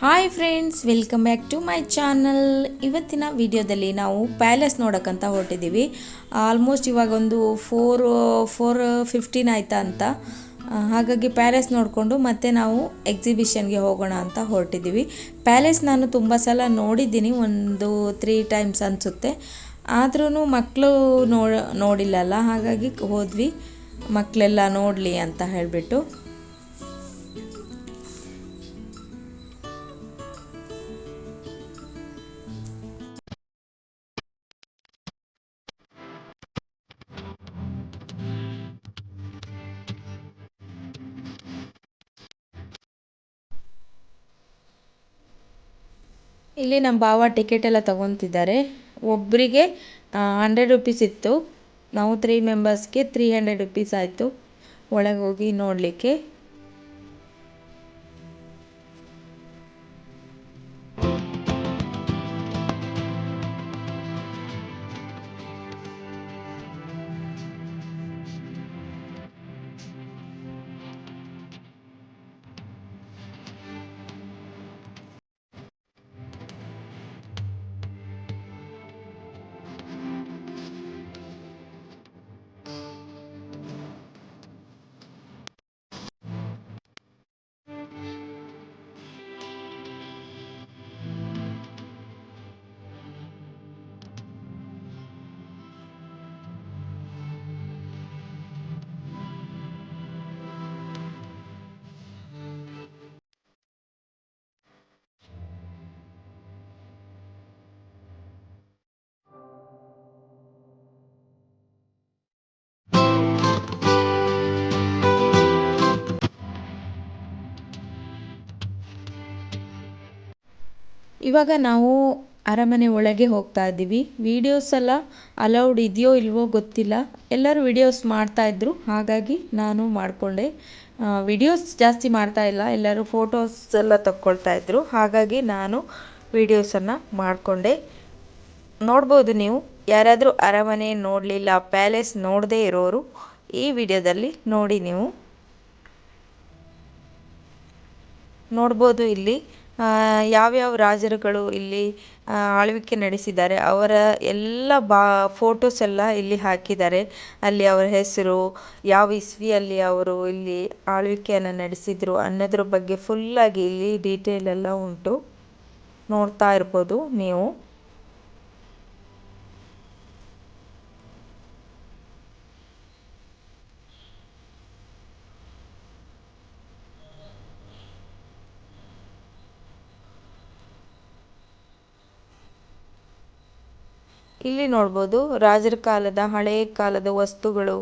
Hi friends, welcome back to my channel. ಇವತ್ತಿನ ವಿಡಿಯೋದಲ್ಲಿ ನಾವು ಪ್ಯಾಲೇಸ್ ನೋಡೋಕ್ಕಂತ ಹೊರಟಿದ್ದೀವಿ. ಆಲ್ಮೋಸ್ಟ್ ಇವಾಗ ಒಂದು 4:15 ಆಯ್ತಾ ಅಂತ. ಹಾಗಾಗಿ ಪ್ಯಾಲೇಸ್ ನೋಡಿಕೊಂಡು ಮತ್ತೆ ನಾವು ಎಕ್ಸಿಬಿಷನ್ಗೆ ಹೋಗೋಣ ಅಂತ ಹೊರಟಿದ್ದೀವಿ. ಪ್ಯಾಲೇಸ್ ನಾನು ತುಂಬ ಸಲ ನೋಡಿದ್ದೀನಿ, ಒಂದು 3 ಟೈಮ್ಸ್ ಅನಿಸುತ್ತೆ. ಆದ್ರೂ ಮಕ್ಕಳು ನೋಡಿಲ್ಲಲ್ಲ, ಹಾಗಾಗಿ ಹೋದ್ವಿ ಮಕ್ಕಳೆಲ್ಲ ನೋಡಲಿ ಅಂತ ಹೇಳಿಬಿಟ್ಟು. ಇಲ್ಲಿ ನಮ್ಮ ಭಾವ ಟಿಕೆಟ್ ಎಲ್ಲ ತಗೊತಿದ್ದಾರೆ. ಒಬ್ಬರಿಗೆ 100 ರುಪೀಸ್ ಇತ್ತು. ನಾವು 3 ಮೆಂಬರ್ಸ್ಗೆ 300 ರುಪೀಸ್ ಆಯಿತು ಒಳಗೆ ಹೋಗಿ ನೋಡಲಿಕ್ಕೆ. ಇವಾಗ ನಾವು ಅರಮನೆ ಒಳಗೆ ಹೋಗ್ತಾ ಇದ್ದೀವಿ. ವಿಡಿಯೋಸ್ ಎಲ್ಲ ಅಲೌಡ್ ಇದೆಯೋ ಇಲ್ವೋ ಗೊತ್ತಿಲ್ಲ. ಎಲ್ಲರೂ ವಿಡಿಯೋಸ್ ಮಾಡ್ತಾಯಿದ್ರು, ಹಾಗಾಗಿ ನಾನು ಮಾಡಿಕೊಂಡೆ. ವಿಡಿಯೋಸ್ ಜಾಸ್ತಿ ಮಾಡ್ತಾ ಇಲ್ಲ, ಎಲ್ಲರೂ ಫೋಟೋಸ್ ಎಲ್ಲ ತಕ್ಕೊಳ್ತಾ ಇದ್ರು, ಹಾಗಾಗಿ ನಾನು ವಿಡಿಯೋಸನ್ನು ಮಾಡಿಕೊಂಡೆ. ನೋಡ್ಬೋದು ನೀವು, ಯಾರಾದರೂ ಅರಮನೆ ನೋಡಲಿಲ್ಲ, ಪ್ಯಾಲೇಸ್ ನೋಡದೇ ಇರೋರು ಈ ವಿಡಿಯೋದಲ್ಲಿ ನೋಡಿ. ನೀವು ನೋಡ್ಬೋದು ಇಲ್ಲಿ ಯಾವ್ಯಾವ ರಾಜರುಗಳು ಇಲ್ಲಿ ಆಳ್ವಿಕೆ ನಡೆಸಿದ್ದಾರೆ ಅವರ ಎಲ್ಲ ಫೋಟೋಸ್ ಎಲ್ಲ ಇಲ್ಲಿ ಹಾಕಿದ್ದಾರೆ. ಅಲ್ಲಿ ಅವರ ಹೆಸರು, ಯಾವ ಇಸ್ವಿಯಲ್ಲಿ ಅವರು ಇಲ್ಲಿ ಆಳ್ವಿಕೆಯನ್ನು ನಡೆಸಿದರು ಅನ್ನೋದ್ರ ಬಗ್ಗೆ ಫುಲ್ಲಾಗಿ ಇಲ್ಲಿ ಡೀಟೇಲ್ ಎಲ್ಲ ಉಂಟು. ನೋಡ್ತಾ ಇರ್ಬೋದು ನೀವು. ಇಲ್ಲಿ ನೋಡ್ಬೋದು ರಾಜರ ಕಾಲದ ಹಳೆಯ ಕಾಲದ ವಸ್ತುಗಳು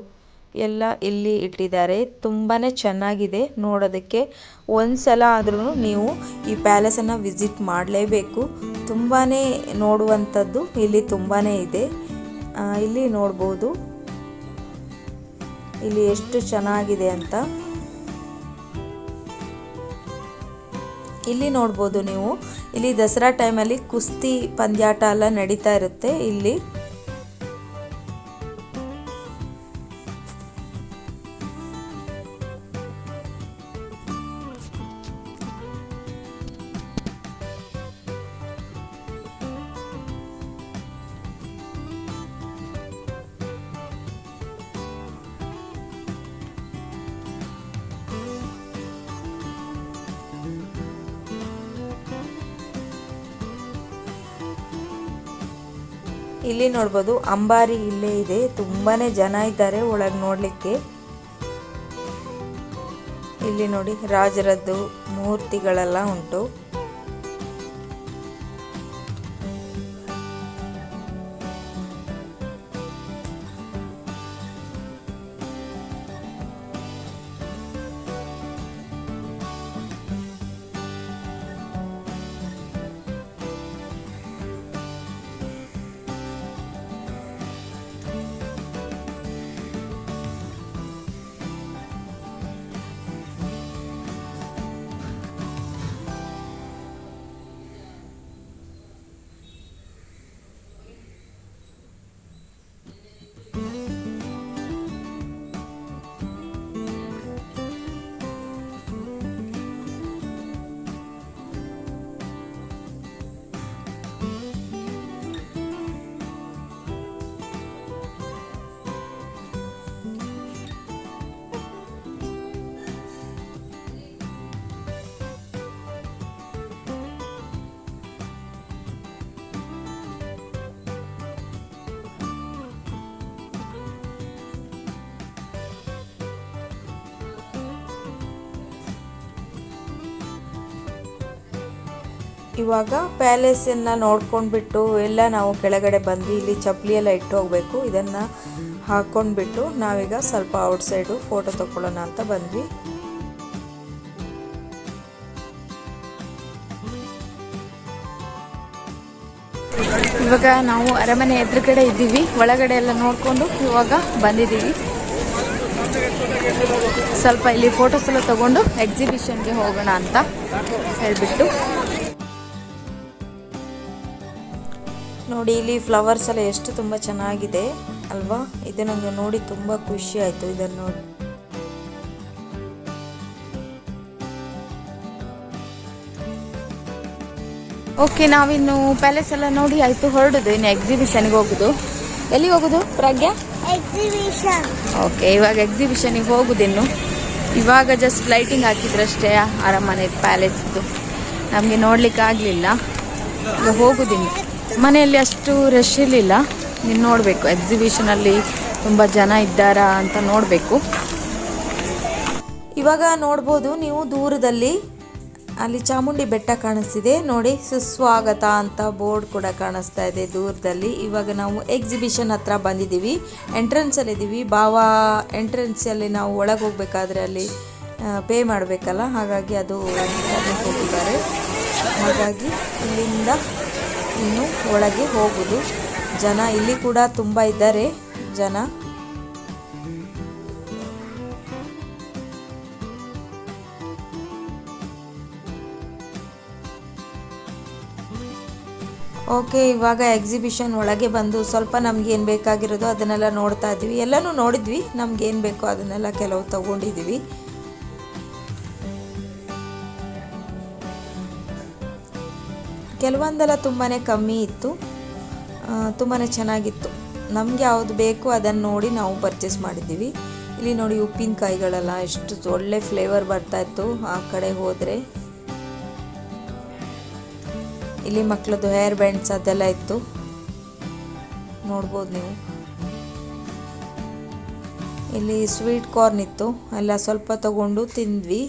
ಎಲ್ಲ ಇಲ್ಲಿ ಇಟ್ಟಿದ್ದಾರೆ. ತುಂಬಾ ಚೆನ್ನಾಗಿದೆ ನೋಡೋದಕ್ಕೆ. ಒಂದು ಸಲ ಆದ್ರೂ ನೀವು ಈ ಪ್ಯಾಲೇಸನ್ನು ವಿಸಿಟ್ ಮಾಡಲೇಬೇಕು. ತುಂಬಾ ನೋಡುವಂಥದ್ದು ಇಲ್ಲಿ ತುಂಬಾ ಇದೆ. ಇಲ್ಲಿ ನೋಡ್ಬೋದು ಇಲ್ಲಿ ಎಷ್ಟು ಚೆನ್ನಾಗಿದೆ ಅಂತ. ಇಲ್ಲಿ ನೋಡ್ಬೋದು ನೀವು, ಇಲ್ಲಿ ದಸರಾ ಟೈಮಲ್ಲಿ ಕುಸ್ತಿ ಪಂದ್ಯಾಟ ಎಲ್ಲ ನಡೀತಾ ಇರುತ್ತೆ. ಇಲ್ಲಿ ಇಲ್ಲಿ ನೋಡ್ಬೋದು ಅಂಬಾರಿ ಇಲ್ಲೇ ಇದೆ. ತುಂಬಾನೇ ಜನ ಇದ್ದಾರೆ ಒಳಗೆ ನೋಡಲಿಕ್ಕೆ. ಇಲ್ಲಿ ನೋಡಿ ರಾಜರದ್ದು ಮೂರ್ತಿಗಳೆಲ್ಲ ಉಂಟು. ಇವಾಗ ಪ್ಯಾಲೇಸನ್ನು ನೋಡ್ಕೊಂಡ್ಬಿಟ್ಟು ಎಲ್ಲ ನಾವು ಕೆಳಗಡೆ ಬಂದ್ವಿ. ಇಲ್ಲಿ ಚಪ್ಪಲಿ ಎಲ್ಲ ಇಟ್ಟು ಹೋಗಬೇಕು. ಇದನ್ನು ಹಾಕ್ಕೊಂಡ್ಬಿಟ್ಟು ನಾವೀಗ ಸ್ವಲ್ಪ ಔಟ್ಸೈಡು ಫೋಟೋ ತಗೊಳ್ಳೋಣ ಅಂತ ಬಂದ್ವಿ. ಇವಾಗ ನಾವು ಅರಮನೆ ಎದುರುಗಡೆ ಇದ್ದೀವಿ. ಒಳಗಡೆ ಎಲ್ಲ ನೋಡಿಕೊಂಡು ಇವಾಗ ಬಂದಿದ್ದೀವಿ. ಸ್ವಲ್ಪ ಇಲ್ಲಿ ಫೋಟೋಸ್ ಎಲ್ಲ ತಗೊಂಡು ಎಕ್ಸಿಬಿಷನ್ಗೆ ಹೋಗೋಣ ಅಂತ ಹೇಳ್ಬಿಟ್ಟು. ನೋಡಿ ಇಲ್ಲಿ ಫ್ಲವರ್ಸ್ ಎಲ್ಲ ಎಷ್ಟು ತುಂಬ ಚೆನ್ನಾಗಿದೆ ಅಲ್ವಾ. ಇದು ನನಗೆ ನೋಡಿ ತುಂಬ ಖುಷಿ ಆಯಿತು ಇದನ್ನು ನೋಡಿ. ಓಕೆ, ನಾವಿನ್ನು ಪ್ಯಾಲೇಸ್ ಎಲ್ಲ ನೋಡಿ ಆಯಿತು, ಹೊರಡುದು. ಇನ್ನು ಎಕ್ಸಿಬಿಷನ್ಗೆ ಹೋಗುದು. ಎಲ್ಲಿ ಹೋಗುದು ಪ್ರಜ್ಞಾ? ಎಕ್ಸಿಬಿಷನ್. ಓಕೆ, ಇವಾಗ ಎಕ್ಸಿಬಿಷನ್ಗೆ ಹೋಗುದಿನ್ನು. ಇವಾಗ ಜಸ್ಟ್ ಲೈಟಿಂಗ್ ಹಾಕಿದ್ರಷ್ಟೇ ಅರಮನೆ ಪ್ಯಾಲೇಸ್ದು, ನಮಗೆ ನೋಡ್ಲಿಕ್ಕೆ ಆಗಲಿಲ್ಲ. ಈಗ ಹೋಗುದಿನ್ನು. ಮನೆಯಲ್ಲಿ ಅಷ್ಟು ರಶ್ ಇರಲಿಲ್ಲ. ನೀನು ನೋಡಬೇಕು ಎಕ್ಸಿಬಿಷನಲ್ಲಿ ತುಂಬ ಜನ ಇದ್ದಾರಾ ಅಂತ ನೋಡಬೇಕು. ಇವಾಗ ನೋಡ್ಬೋದು ನೀವು ದೂರದಲ್ಲಿ ಅಲ್ಲಿ ಚಾಮುಂಡಿ ಬೆಟ್ಟ ಕಾಣಿಸ್ತಿದೆ ನೋಡಿ. ಸುಸ್ವಾಗತ ಅಂತ ಬೋರ್ಡ್ ಕೂಡ ಕಾಣಿಸ್ತಾ ಇದೆ ದೂರದಲ್ಲಿ. ಇವಾಗ ನಾವು ಎಕ್ಸಿಬಿಷನ್ ಹತ್ರ ಬಂದಿದ್ದೀವಿ. ಎಂಟ್ರೆನ್ಸಲ್ಲಿದ್ದೀವಿ. ಬಾವಾ ಎಂಟ್ರೆನ್ಸಲ್ಲಿ ನಾವು ಒಳಗೆ ಹೋಗ್ಬೇಕಾದ್ರೆ ಅಲ್ಲಿ ಪೇ ಮಾಡಬೇಕಲ್ಲ, ಹಾಗಾಗಿ ಅದು ಹೋಗಿದ್ದಾರೆ. ಹಾಗಾಗಿ ಇಲ್ಲಿಂದ ಇನ್ನು ಒಳಗೆ ಹೋಗುದು. ಜನ ಇಲ್ಲಿ ಕೂಡ ತುಂಬ ಇದ್ದಾರೆ ಜನ. ಓಕೆ, ಇವಾಗ ಎಕ್ಸಿಬಿಷನ್ ಒಳಗೆ ಬಂದು ಸ್ವಲ್ಪ ನಮ್ಗೆ ಏನು ಬೇಕಾಗಿರೋದು ಅದನ್ನೆಲ್ಲ ನೋಡ್ತಾ ಇದ್ವಿ. ಎಲ್ಲನೂ ನೋಡಿದ್ವಿ, ನಮ್ಗೆ ಏನು ಬೇಕೋ ಅದನ್ನೆಲ್ಲ ಕೆಲವು ತಗೊಂಡಿದ್ದೀವಿ. ಕೆಲವೊಂದೆಲ್ಲ ತುಂಬಾ ಕಮ್ಮಿ ಇತ್ತು, ತುಂಬಾ ಚೆನ್ನಾಗಿತ್ತು. ನಮಗೆ ಯಾವುದು ಬೇಕು ಅದನ್ನು ನೋಡಿ ನಾವು ಪರ್ಚೇಸ್ ಮಾಡಿದ್ದೀವಿ. ಇಲ್ಲಿ ನೋಡಿ ಉಪ್ಪಿನಕಾಯಿಗಳೆಲ್ಲ ಎಷ್ಟು ಒಳ್ಳೆ ಫ್ಲೇವರ್ ಬರ್ತಾಯಿತ್ತು ಆ ಕಡೆ ಹೋದರೆ. ಇಲ್ಲಿ ಮಕ್ಕಳದ್ದು ಹೇರ್ ಬ್ಯಾಂಡ್ಸ್ ಅದೆಲ್ಲ ಇತ್ತು, ನೋಡ್ಬೋದು ನೀವು. ಇಲ್ಲಿ ಸ್ವೀಟ್ ಕಾರ್ನ್ ಇತ್ತು, ಎಲ್ಲ ಸ್ವಲ್ಪ ತಗೊಂಡು ತಿಂದ್ವಿ.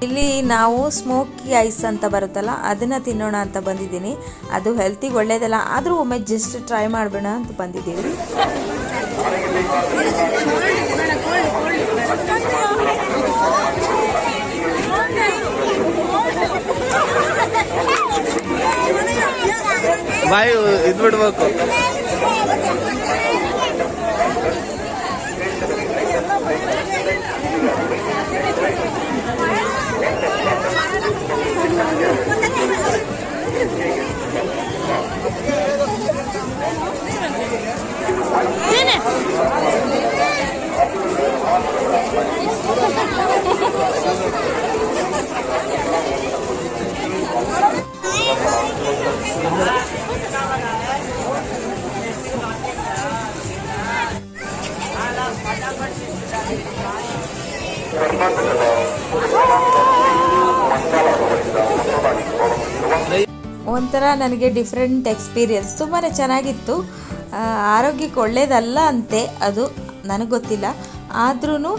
ಇಲ್ಲಿ ನಾವು ಸ್ಮೋಕಿ ಐಸ್ ಅಂತ ಬರುತ್ತಲ್ಲ ಅದನ್ನು ತಿನ್ನೋಣ ಅಂತ ಬಂದಿದ್ದೀನಿ. ಅದು ಹೆಲ್ತಿಗೆ ಒಳ್ಳೇದಲ್ಲ, ಆದರೂ ಒಮ್ಮೆ ಜಸ್ಟ್ ಟ್ರೈ ಮಾಡೋಣ ಅಂತ ಬಂದಿದ್ದೀವಿ. ಬಾಯಿ ಇದು ಬಿಡ್ಬೇಕು. ಒಂಥರ ನನಗೆ ಡಿಫ್ರೆಂಟ್ ಎಕ್ಸ್ಪೀರಿಯನ್ಸ್, ತುಂಬಾ ಚೆನ್ನಾಗಿತ್ತು. ಆರೋಗ್ಯಕ್ಕೆ ಒಳ್ಳೇದಲ್ಲ ಅಂತೆ ಅದು, ನನಗೆ ಗೊತ್ತಿಲ್ಲ. ಆದ್ರೂ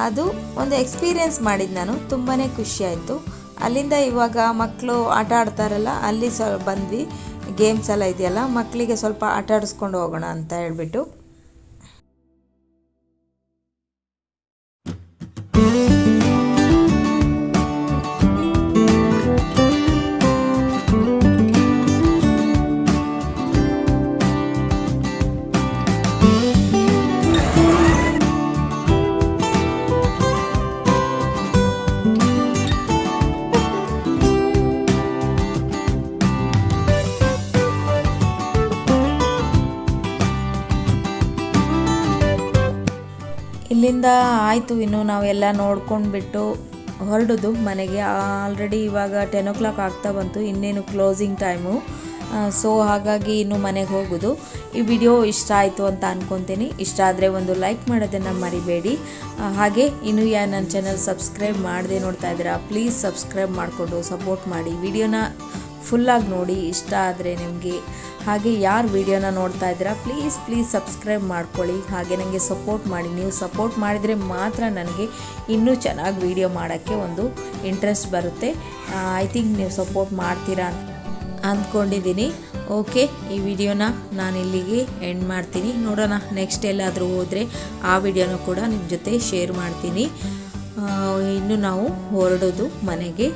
ಅದು ಒಂದು ಎಕ್ಸ್ಪೀರಿಯನ್ಸ್ ಮಾಡಿದ್ದು ನಾನು, ತುಂಬಾ ಖುಷಿಯಾಯಿತು. ಅಲ್ಲಿಂದ ಇವಾಗ ಮಕ್ಕಳು ಆಟ ಆಡ್ತಾರಲ್ಲ ಅಲ್ಲಿ ಬಂದ್ವಿ. ಗೇಮ್ಸ್ ಎಲ್ಲ ಇದೆಯಲ್ಲ, ಮಕ್ಕಳಿಗೆ ಸ್ವಲ್ಪ ಆಟ ಆಡಿಸ್ಕೊಂಡು ಹೋಗೋಣ ಅಂತ ಹೇಳ್ಬಿಟ್ಟು. ಇಲ್ಲಿಂದ ಆಯಿತು, ಇನ್ನು ನಾವೆಲ್ಲ ನೋಡ್ಕೊಂಡ್ಬಿಟ್ಟು ಹೊರಡೋದು ಮನೆಗೆ. ಆಲ್ರೆಡಿ ಇವಾಗ 10 o'clock ಆಗ್ತಾ ಬಂತು, ಇನ್ನೇನು ಕ್ಲೋಸಿಂಗ್ ಟೈಮು. ಸೊ ಹಾಗಾಗಿ ಇನ್ನು ಮನೆಗೆ ಹೋಗೋದು. ಈ ವಿಡಿಯೋ ಇಷ್ಟ ಆಯಿತು ಅಂತ ಅಂದ್ಕೊತೀನಿ. ಇಷ್ಟ ಆದರೆ ಒಂದು ಲೈಕ್ ಮಾಡೋದನ್ನು ಮರಿಬೇಡಿ. ಹಾಗೆ ಇನ್ನೂ ನನ್ನ ಚಾನಲ್ ಸಬ್ಸ್ಕ್ರೈಬ್ ಮಾಡದೆ ನೋಡ್ತಾ ಇದ್ದೀರಾ, ಪ್ಲೀಸ್ ಸಬ್ಸ್ಕ್ರೈಬ್ ಮಾಡಿಕೊಂಡು ಸಪೋರ್ಟ್ ಮಾಡಿ. ವಿಡಿಯೋನ ಫುಲ್ಲಾಗಿ ನೋಡಿ. ಇಷ್ಟ ಆದರೆ ನಿಮಗೆ, ಹಾಗೆ ಯಾರು ವಿಡಿಯೋನ ನೋಡ್ತಾ ಇದ್ದೀರಾ ಪ್ಲೀಸ್ ಸಬ್ಸ್ಕ್ರೈಬ್ ಮಾಡ್ಕೊಳ್ಳಿ. ಹಾಗೆ ನನಗೆ ಸಪೋರ್ಟ್ ಮಾಡಿ. ನೀವು ಸಪೋರ್ಟ್ ಮಾಡಿದರೆ ಮಾತ್ರ ನನಗೆ ಇನ್ನೂ ಚೆನ್ನಾಗಿ ವಿಡಿಯೋ ಮಾಡೋಕ್ಕೆ ಒಂದು ಇಂಟ್ರೆಸ್ಟ್ ಬರುತ್ತೆ. ಐ ಥಿಂಕ್ ನೀವು ಸಪೋರ್ಟ್ ಮಾಡ್ತೀರಾ ಅಂದ್ಕೊಂಡಿದ್ದೀನಿ. ಓಕೆ, ಈ ವಿಡಿಯೋನ ನಾನು ಇಲ್ಲಿಗೆ ಎಂಡ್ ಮಾಡ್ತೀನಿ. ನೋಡೋಣ ನೆಕ್ಸ್ಟ್ ಎಲ್ಲಾದರೂ ಹೋದರೆ ಆ ವಿಡಿಯೋನ ಕೂಡ ನಿಮ್ಮ ಜೊತೆ ಶೇರ್ ಮಾಡ್ತೀನಿ. ಇನ್ನು ನಾವು ಹೊರಡೋದು ಮನೆಗೆ.